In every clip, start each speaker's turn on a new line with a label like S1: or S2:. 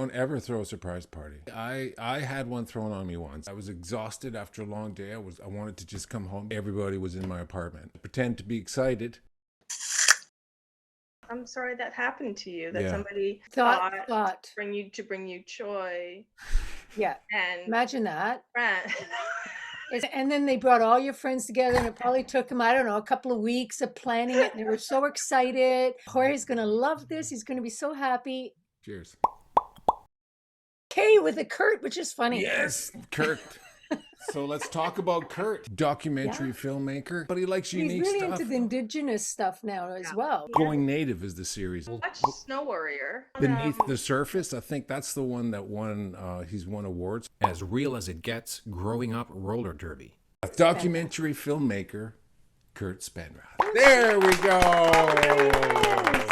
S1: Don't ever throw a surprise party. I had one thrown on me once. I was exhausted after a long day. I wanted to just come home. Everybody was in my apartment. Pretend to be excited.
S2: I'm sorry that happened to you, that
S1: Yeah.
S2: somebody
S3: Thought.
S2: to bring you joy.
S3: Yeah.
S2: And
S3: Imagine that.
S2: friend.
S3: And then they brought all your friends together, and it probably took them, I don't know, a couple of weeks of planning it. And they were so excited. Jorge's going to love this. He's going to be so happy.
S1: Cheers.
S3: K with a Kurt, which is funny.
S1: Yes, Kurt. So let's talk about Kurt. Documentary filmmaker, but he likes
S3: He's
S1: unique
S3: really
S1: stuff.
S3: into the indigenous stuff now as well.
S1: Going Native is the series.
S2: Watch Snow Warrior.
S1: Beneath the Surface, I think that's the one that won, he's won awards.
S4: As real as it gets, growing up roller derby.
S1: A documentary filmmaker, KURT SPENRATH. There we go.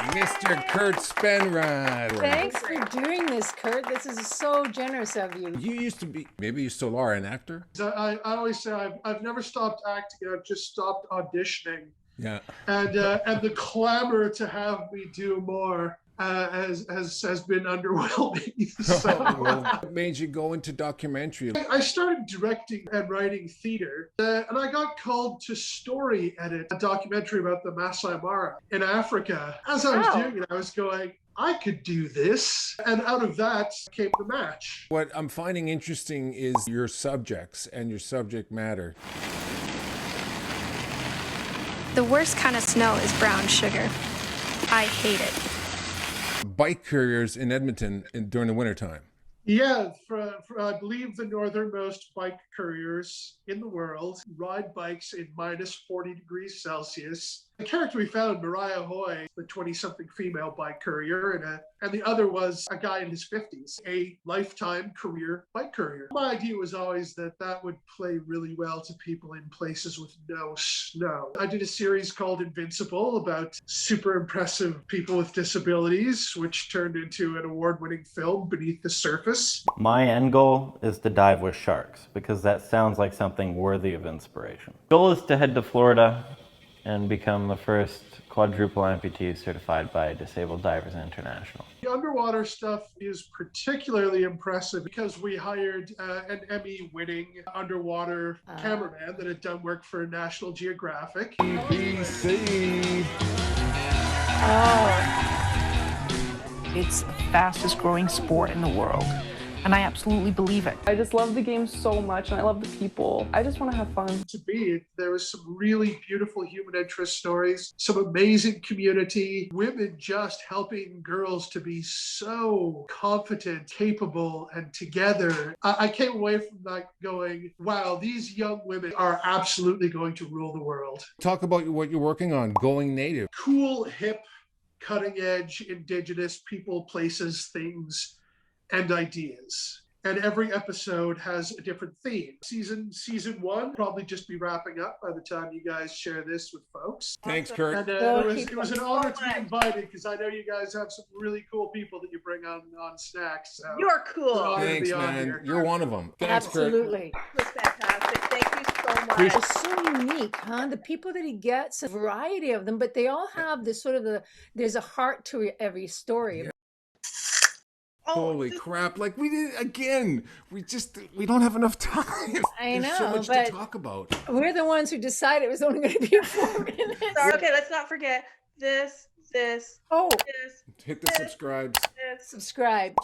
S1: Mr. KURT SPENRATH.
S3: Thanks for doing this, Kurt. This is so generous of you.
S1: You used to be, maybe you still are, an actor?
S5: I always say I've never stopped acting. I've just stopped auditioning.
S1: Yeah.
S5: And the clamor to have me do more has been underwhelming. So
S1: What made you go into documentary?
S5: I started directing and writing theater, and I got called to story edit a documentary about the Masai Mara in Africa. As I was doing it, I was going, I could do this. And out of that came the match.
S1: What I'm finding interesting is your subjects and your subject matter.
S6: The worst kind of snow is brown sugar. I hate it.
S1: Bike couriers in Edmonton during the wintertime.
S5: Yeah, for I believe the northernmost bike couriers in the world ride bikes in minus 40 degrees Celsius. The character we found, Mariah Hoy, the 20-something female bike courier, and the other was a guy in his 50s, a lifetime career bike courier. My idea was always that would play really well to people in places with no snow. I did a series called Invincible about super impressive people with disabilities, which turned into an award-winning film, Beneath the Surface.
S7: My end goal is to dive with sharks because that sounds like something worthy of inspiration. The goal is to head to Florida and become the first quadruple amputee certified by Disabled Divers International.
S5: The underwater stuff is particularly impressive because we hired an Emmy-winning underwater cameraman that had done work for National Geographic.
S1: BBC.
S8: It's the fastest growing sport in the world, and I absolutely believe it.
S9: I just love the game so much, and I love the people. I just want to have fun.
S5: There was some really beautiful human interest stories, some amazing community, women just helping girls to be so confident, capable, and together. I came away from that going, wow, these young women are absolutely going to rule the world.
S1: Talk about what you're working on, Going Native.
S5: Cool, hip, cutting edge, indigenous people, places, things, and ideas. And every episode has a different theme. Season 1 probably just be wrapping up by the time you guys share this with folks.
S1: Thanks, Kurt.
S5: And it was an honor to be invited because I know you guys have some really cool people that you bring on Snak. So
S2: You're cool.
S1: Thanks, man. You're one of them. Thanks,
S3: Absolutely.
S2: It was fantastic. Thank you so much.
S3: It's so unique, huh? The people that he gets, a variety of them, but they all have this sort of there's a heart to every story.
S1: Yeah. Holy crap, like we did again. We don't have enough time.
S3: I know,
S1: There's so much
S3: but
S1: to talk about.
S3: We're the ones who decided it was only going to be 4 minutes.
S2: Sorry, okay, let's not forget this,
S3: Oh,
S2: this,
S1: Hit the subscribes.
S2: this.
S3: subscribe.